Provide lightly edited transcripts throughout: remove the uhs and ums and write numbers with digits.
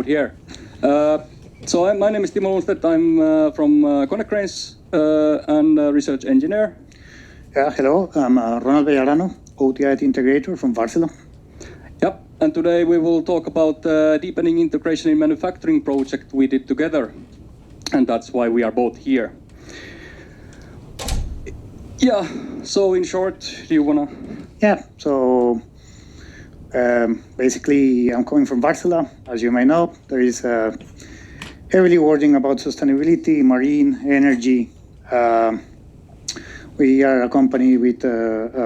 Here. My name is Timo Lundstedt. I'm from Konecranes and a research engineer. Hello, I'm Ronal Bejarano, OT-IT Integrator from Wärtsilä. Yep, and today we will talk about the Deepening Integration in Manufacturing project we did together, and that's why we are both here. Yeah, so in short, do you wanna? Yeah, so basically I'm coming from Wärtsilä. As you may know, there is heavily wording about sustainability, marine, energy. We are a company with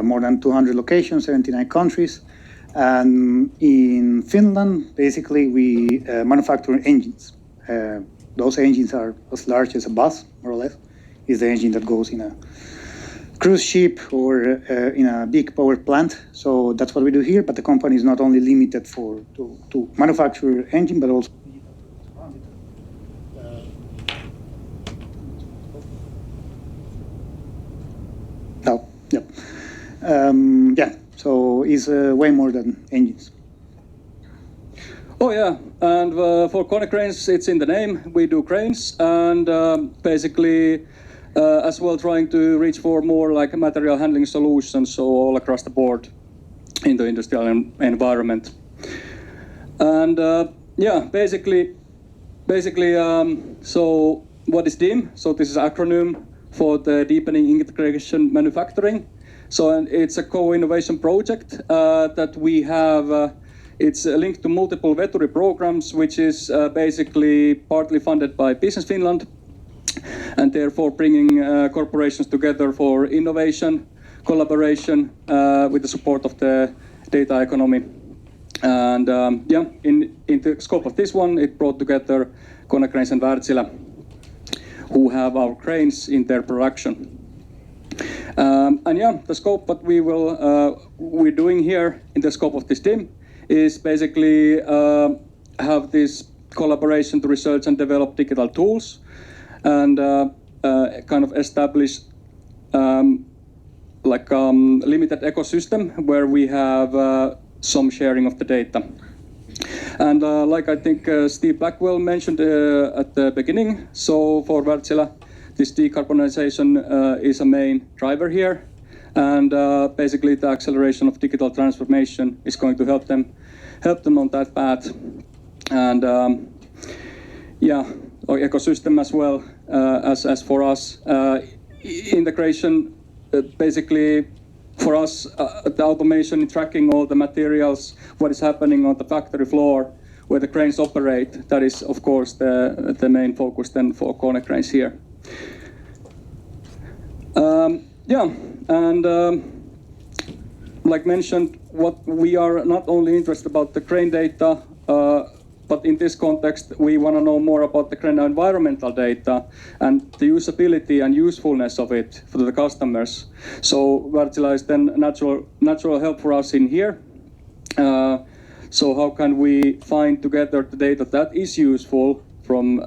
more than 200 locations, 79 countries. And in Finland, basically, we manufacture engines. Those engines are as large as a bus, more or less. Is the engine that goes in a cruise ship or in a big power plant. So that's what we do here. But the company is not only limited to manufacture engine, but also so it's way more than engines. Oh yeah, and for Konecranes, it's in the name. We do cranes, and basically as well trying to reach for more like material handling solutions, so all across the board in the industrial environment. And basically, so what is DIM? So this is an acronym for the Deepening Integration Manufacturing. So it's a co-innovation project that we have. It's linked to multiple veterinary programs, which is basically partly funded by Business Finland, and therefore bringing corporations together for innovation, collaboration with the support of the data economy. And in the scope of this one, it brought together Konecranes and Wärtsilä, who have our cranes in their production. The scope that we're doing here in the scope of this team is basically have this collaboration to research and develop digital tools and kind of establish limited ecosystem where we have some sharing of the data. And like I think Steve Blackwell mentioned at the beginning, so for Wärtsilä, this decarbonization is a main driver here, and basically the acceleration of digital transformation is going to help them on that path. And our ecosystem as well as for us. Integration, basically for us, the automation in tracking all the materials, what is happening on the factory floor where the cranes operate, that is of course the main focus then for Konecranes here. Like mentioned, what we are not only interested about the crane data, but in this context, we want to know more about the crane environmental data and the usability and usefulness of it for the customers. So Wärtsilä is then natural help for us in here. So how can we find together the data that is useful from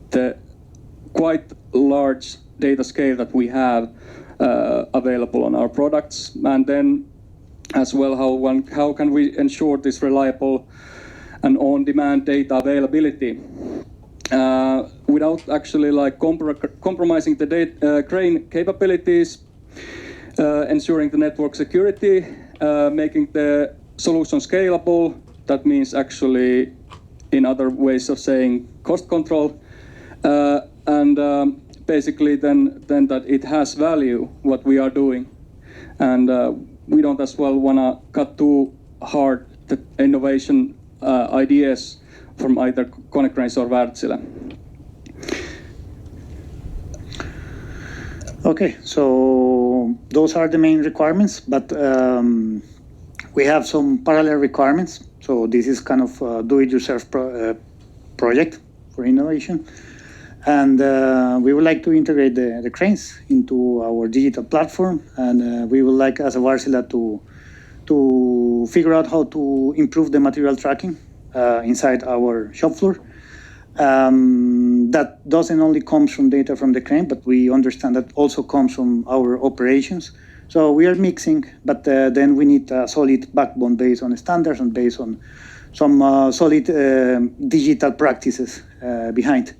the quite large data scale that we have available on our products, and then as well how can we ensure this reliable and on-demand data availability without actually like compromising the crane capabilities, ensuring the network security, making the solution scalable. That means actually, in other ways of saying, cost control, and basically then that it has value what we are doing, and we don't as well want to cut too hard the innovation ideas from either Konecranes or Wärtsilä. Okay, so those are the main requirements, but we have some parallel requirements. So this is kind of a do-it-yourself project for innovation. And we would like to integrate the cranes into our digital platform, and we would like, as a Wärtsilä, to figure out how to improve the material tracking inside our shop floor. That doesn't only come from data from the crane, but we understand that also comes from our operations. So we are mixing, but then we need a solid backbone based on standards and based on some solid digital practices behind.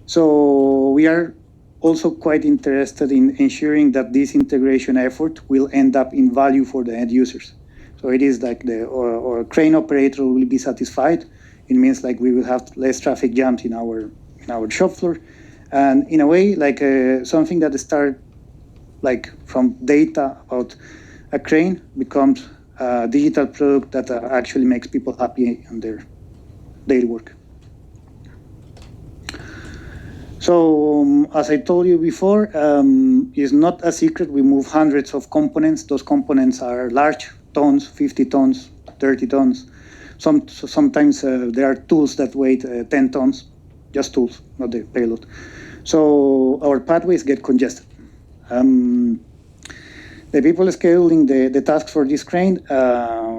So we are also quite interested in ensuring that this integration effort will end up in value for the end users. So it is like the or crane operator will be satisfied. It means like we will have less traffic jams in our shop floor, and in a way like something that start like from data about a crane becomes a digital product that actually makes people happy in their daily work. So as I told you before, it's not a secret. We move hundreds of components. Those components are large, tons, 50 tons, 30 tons. Sometimes there are tools that weigh 10 tons, just tools, not the payload. So our pathways get congested. The people scheduling the tasks for this crane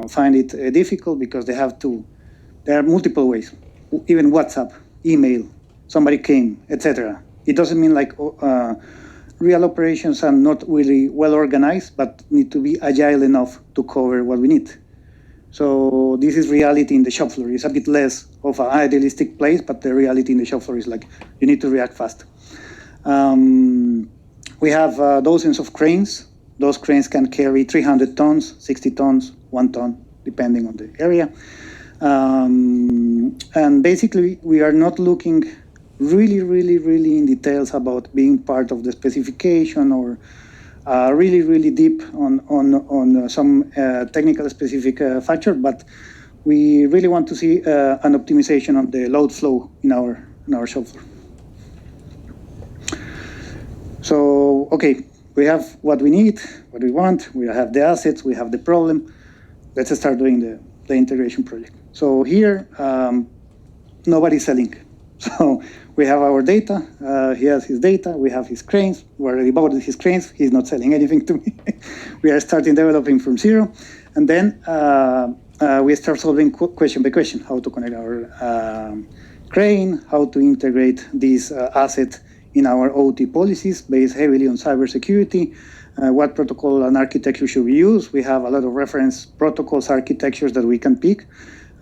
find it difficult because there are multiple ways, even WhatsApp, email, somebody came, etc. It doesn't mean like real operations are not really well organized, but need to be agile enough to cover what we need. So this is reality in the shop floor. It's a bit less of an idealistic place, but the reality in the shop floor is like you need to react fast. We have dozens of cranes. Those cranes can carry 300 tons, 60 tons, 1 ton, depending on the area. And basically, we are not looking really in details about being part of the specification or really deep on some technical specific factor, but we really want to see an optimization of the load flow in our shop floor. So, okay, we have what we need, what we want, we have the assets, we have the problem. Let's start doing the integration project. So here, nobody's selling. So we have our data, he has his data, we have his cranes, we already bought his cranes, he's not selling anything to me. We are starting developing from zero, and then we start solving question by question, how to connect our crane, how to integrate this asset in our OT policies based heavily on cybersecurity, what protocol and architecture should we use. We have a lot of reference protocols, architectures that we can pick.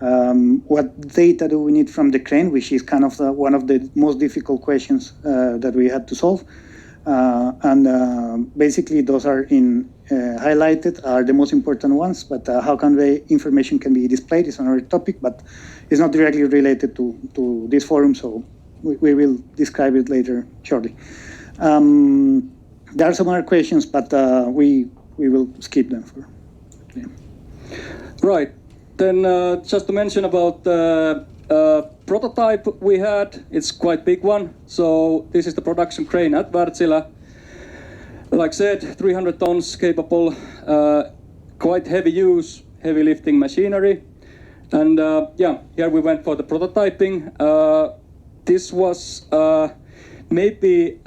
What data do we need from the crane, which is kind of one of the most difficult questions that we had to solve. And basically those are highlighted, are the most important ones, but how can the information can be displayed is another topic, but it's not directly related to this forum, so we will describe it later shortly. There are some other questions, but we will skip them for. Yeah. Right. Then just to mention about the prototype we had, it's quite big one. So this is the production crane at Wärtsilä. Like I said, 300 tons capable, quite heavy use, heavy lifting machinery. And yeah, here we went for the prototyping. This was maybe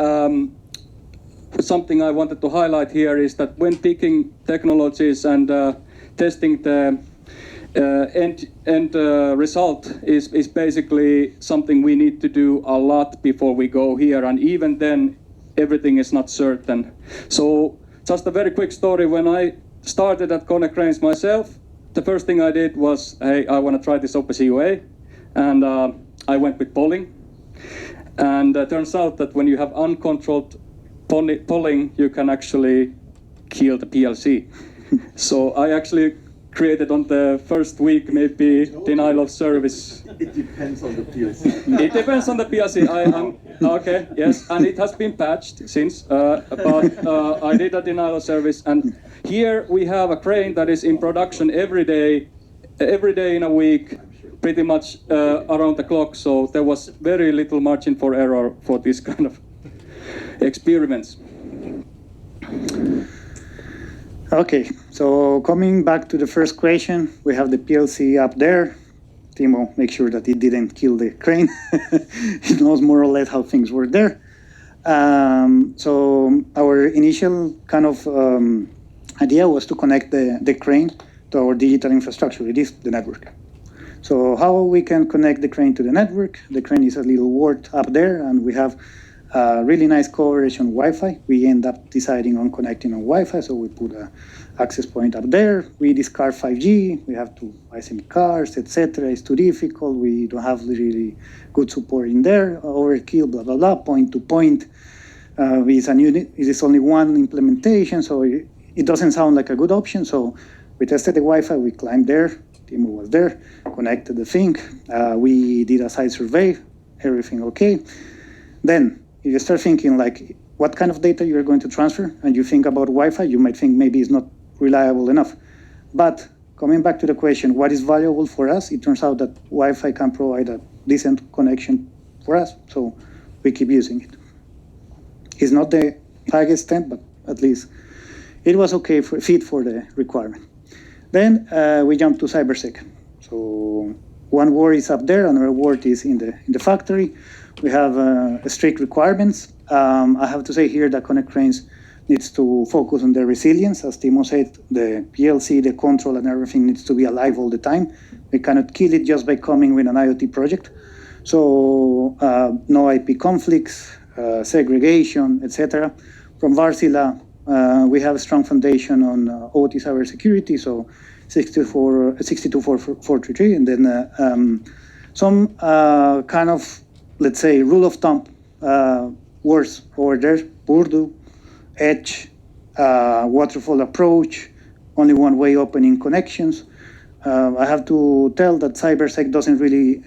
something I wanted to highlight here is that when picking technologies and testing the end result is basically something we need to do a lot before we go here, and even then everything is not certain. So just a very quick story. When I started at Konecranes myself, the first thing I did was, hey, I want to try this OPC UA, and I went with polling. And turns out that when you have uncontrolled polling, you can actually kill the PLC. So I actually created on the first week maybe denial of service. It depends on the PLC. It depends on the PLC. Okay, yes, and it has been patched since, but I did a denial of service, and here we have a crane that is in production every day in a week, pretty much around the clock, so there was very little margin for error for this kind of experiments. Okay, so coming back to the first question, we have the PLC up there. Timo, make sure that it didn't kill the crane. He knows more or less how things work there. So our initial kind of idea was to connect the crane to our digital infrastructure. It is the network. So how we can connect the crane to the network? The crane is a little ward up there, and we have Really nice coverage on Wi-Fi. We end up deciding on connecting on Wi-Fi, so we put an access point up there. We discard 5G. We have to buy some cards, etc. It's too difficult. We don't have really good support in there. Overkill, blah blah blah. Point to point. It is only one implementation, so it doesn't sound like a good option. So we tested the Wi-Fi. We climbed there. Timo was there. Connected the thing. We did a site survey. Everything okay. Then if you start thinking like what kind of data you are going to transfer, and you think about Wi-Fi, you might think maybe it's not reliable enough. But coming back to the question, what is valuable for us? It turns out that Wi-Fi can provide a decent connection for us, so we keep using it. It's not the highest step, but at least it was okay fit for the requirement. Then we jump to cybersec. So one word is up there, another word is in the factory. We have strict requirements. I have to say here that Konecranes needs to focus on the resilience. As Timo said, the PLC, the control and everything needs to be alive all the time. We cannot kill it just by coming with an IoT project. So no IP conflicts, segregation, etc. From Wärtsilä, we have a strong foundation on OT cybersecurity, so 62433, and then some kind of, let's say, rule of thumb words over there: Purdue, Edge, waterfall approach, only one way opening connections. I have to tell that cybersec doesn't really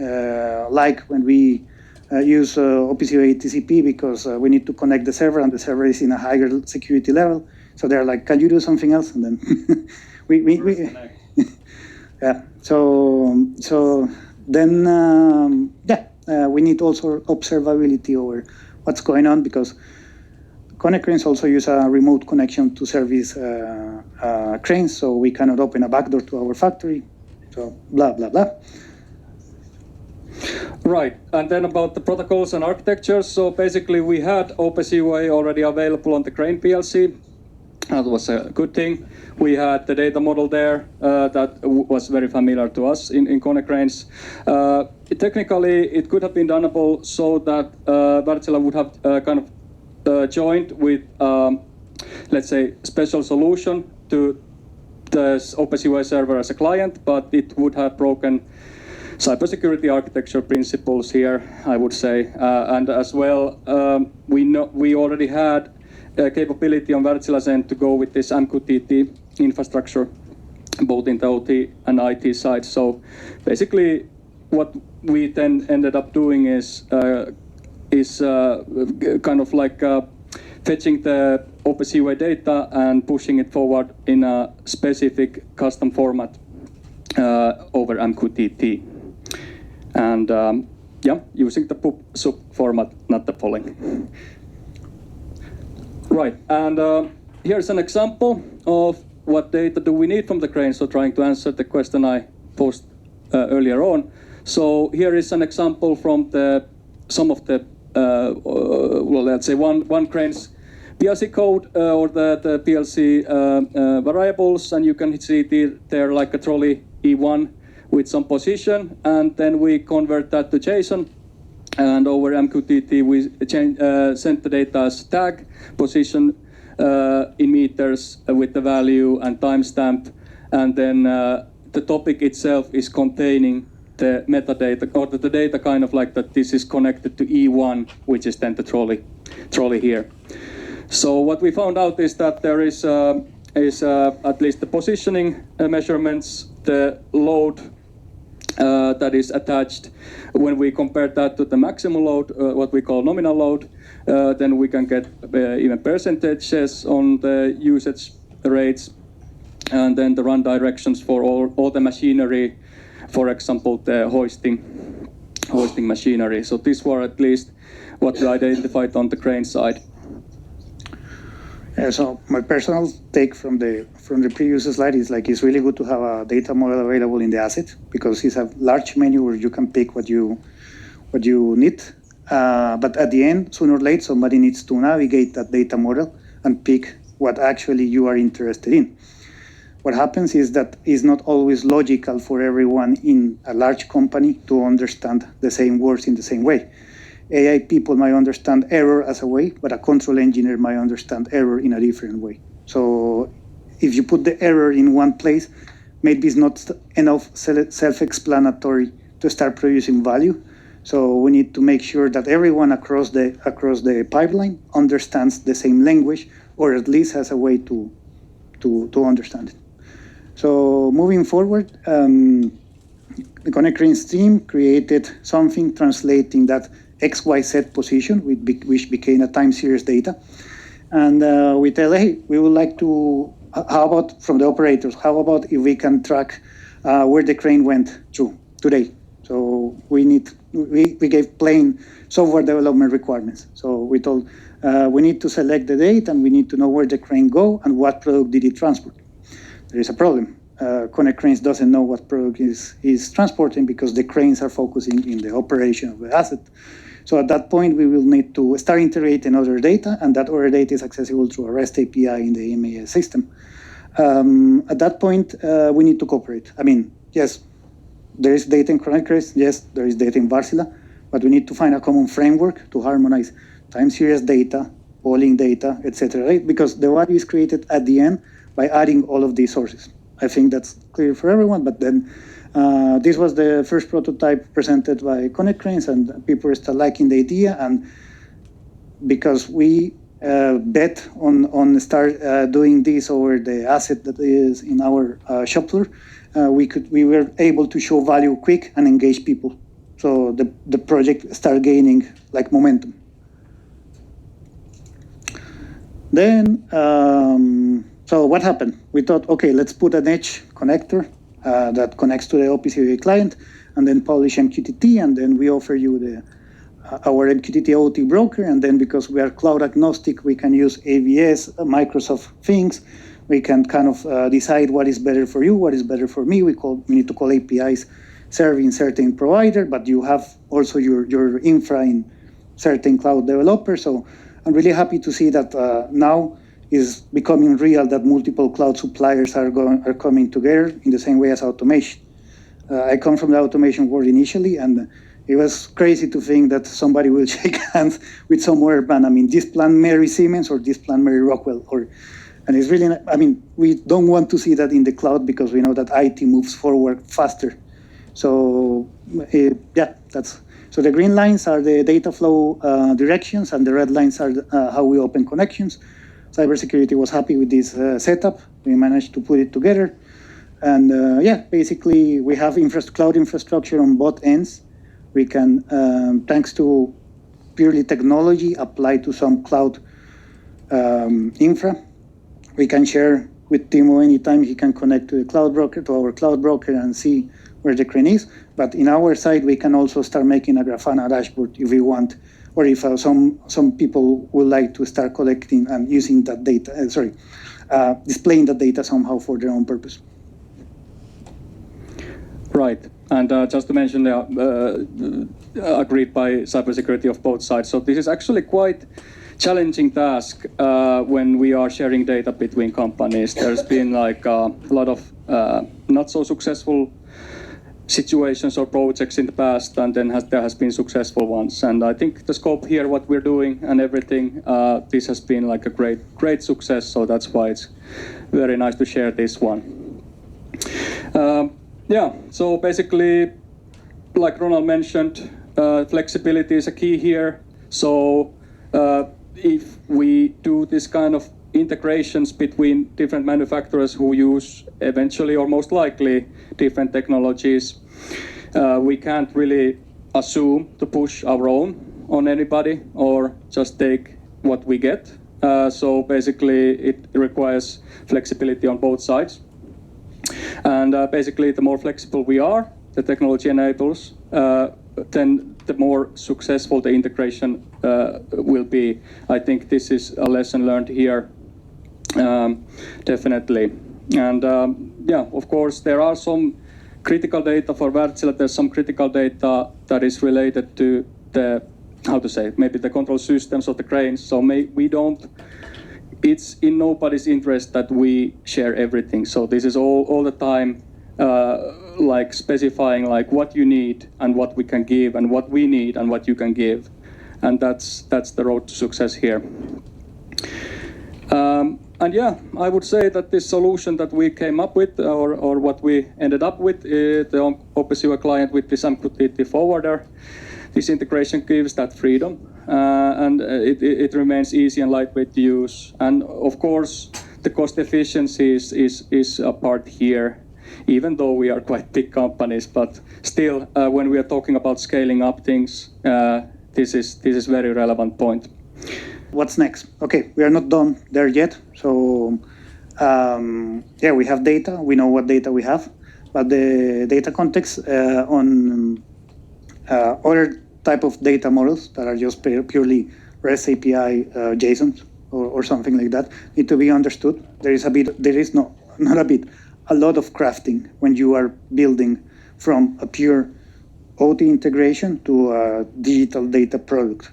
like when we use OPC UA TCP, because we need to connect the server, and the server is in a higher security level. So they're like, "Can you do something else?" And then we yeah. So then we need also observability over what's going on, because Konecranes also use a remote connection to service cranes, so we cannot open a backdoor to our factory. So blah blah blah. Right, and then about the protocols and architectures. So basically we had OPC UA already available on the Crane PLC. That was a good thing. We had the data model there that was very familiar to us in Konecranes. Technically, it could have been doneable so that Wärtsilä would have kind of joined with, let's say, special solution to the OPC UA server as a client, but it would have broken cybersecurity architecture principles here, I would say. And as well, we already had capability on Wärtsilä's end to go with this MQTT infrastructure, both in the OT and IT side. So basically, what we then ended up doing is kind of like fetching the OPC UA data and pushing it forward in a specific custom format over MQTT. And using the PUB/SUB format, not the polling. Right, and here's an example of what data do we need from the crane, so trying to answer the question I posed earlier on. So here is an example from some of the, well, let's say one crane's PLC code or the PLC variables, and you can see there like a trolley E1 with some position, and then we convert that to JSON. And over MQTT, we sent the data as tag, position in meters with the value and timestamp. And then the topic itself is containing the metadata, or the data kind of like that this is connected to E1, which is then the trolley here. So what we found out is that there is at least the positioning measurements, the load that is attached. When we compare that to the maximum load, what we call nominal load, then we can get even percentages on the usage rates, and then the run directions for all the machinery, for example, the hoisting machinery. So these were at least what we identified on the crane side. So my personal take from the previous slide is like it's really good to have a data model available in the asset, because it's a large menu where you can pick what you need. But at the end, sooner or later, somebody needs to navigate that data model and pick what actually you are interested in. What happens is that it's not always logical for everyone in a large company to understand the same words in the same way. AI people might understand error as a way, but a control engineer might understand error in a different way. So if you put the error in one place, maybe it's not enough self-explanatory to start producing value. So we need to make sure that everyone across the pipeline understands the same language, or at least has a way to understand it. So moving forward, the Konecranes team created something translating that XYZ position, which became a time series data. And we tell, hey, we would like to, how about from the operators, how about if we can track where the crane went through today? So we gave plain software development requirements. So we told we need to select the date, and we need to know where the crane go and what product did it transport. There is a problem. Konecranes doesn't know what product is transporting because the cranes are focusing in the operation of the asset. So at that point, we will need to start integrating other data, and that other data is accessible through a REST API in the MES system. At that point, we need to cooperate. I mean, yes, there is data in Konecranes, yes, there is data in Wärtsilä, but we need to find a common framework to harmonize time series data, polling data, etc., right? Because the value is created at the end by adding all of these sources. I think that's clear for everyone, but then this was the first prototype presented by Konecranes, and people start liking the idea. And because we bet on start doing this over the asset that is in our shop floor, we were able to show value quick and engage people. So the project started gaining like momentum. Then, so what happened? We thought, okay, let's put an edge connector that connects to the OPC UA client, and then publish MQTT, and then we offer you our MQTT OT broker, and then because we are cloud agnostic, we can use AWS, Microsoft things. We can kind of decide what is better for you, what is better for me. We need to call APIs serving certain provider, but you have also your infra in certain cloud developers. So I'm really happy to see that now is becoming real, that multiple cloud suppliers are coming together in the same way as automation. I come from the automation world initially, and it was crazy to think that somebody will shake hands with somewhere brand. I mean, this plan Mary Siemens or this plan Mary Rockwell, and it's really, I mean, we don't want to see that in the cloud because we know that IT moves forward faster. So yeah, so the green lines are the data flow directions, and the red lines are how we open connections. Cybersecurity was happy with this setup. We managed to put it together. And yeah, basically we have cloud infrastructure on both ends. We can, thanks to purely technology, apply to some cloud infra. We can share with Timo anytime he can connect to the cloud broker, to our cloud broker, and see where the crane is. But in our side, we can also start making a Grafana dashboard if we want, or if some people would like to start collecting and using that data, displaying that data somehow for their own purpose. Right, and just to mention, agreed by cybersecurity of both sides. So this is actually quite challenging task when we are sharing data between companies. There's been like a lot of not so successful situations or projects in the past, and then there has been successful ones. And I think the scope here, what we're doing and everything, this has been like a great success. So that's why it's very nice to share this one. Yeah, so basically, like Ronal mentioned, flexibility is a key here. So if we do this kind of integrations between different manufacturers who use eventually or most likely different technologies, we can't really assume to push our own on anybody or just take what we get. So basically it requires flexibility on both sides. And basically the more flexible we are, the technology enables, then the more successful the integration will be. I think this is a lesson learned here, definitely. And yeah, of course, there are some critical data for Wärtsilä. There's some critical data that is related to the, maybe the control systems of the cranes. So it's in nobody's interest that we share everything. So this is all the time like specifying like what you need and what we can give, and what we need and what you can give. and that's the road to success here. And yeah, I would say that this solution that we came up with, or what we ended up with, the OPC UA client with this MQTT forwarder, this integration gives that freedom, and it remains easy and lightweight to use. And of course, the cost efficiency is a part here, even though we are quite big companies. But still, when we are talking about scaling up things, this is very relevant point. What's next? Okay, we are not done there yet. So yeah, we have data. We know what data we have, but the data context on other type of data models that are just purely REST API JSON or something like that need to be understood. There is a lot of crafting when you are building from a pure OT integration to a digital data product.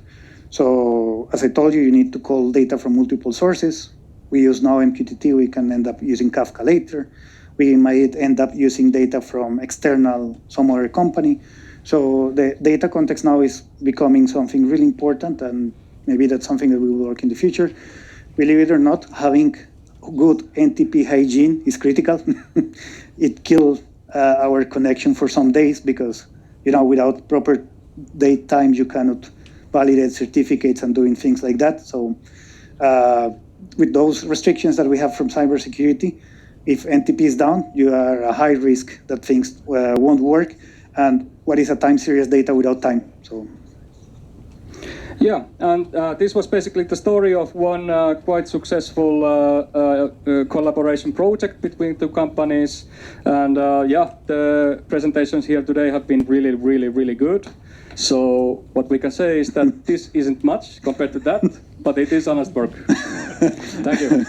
So as I told you, you need to call data from multiple sources. We use now MQTT. We can end up using Kafka later. We might end up using data from external, some other company. So the data context now is becoming something really important, and maybe that's something that we will work in the future. Believe it or not, having good NTP hygiene is critical. It killed our connection for some days because, without proper date time, you cannot validate certificates and doing things like that. So with those restrictions that we have from cybersecurity, if NTP is down, you are a high risk that things won't work. And what is a time series data without time? So. Yeah, and this was basically the story of one quite successful collaboration project between two companies. And yeah, the presentations here today have been really, really, really good. So what we can say is that this isn't much compared to that, but it is honest work. Thank you.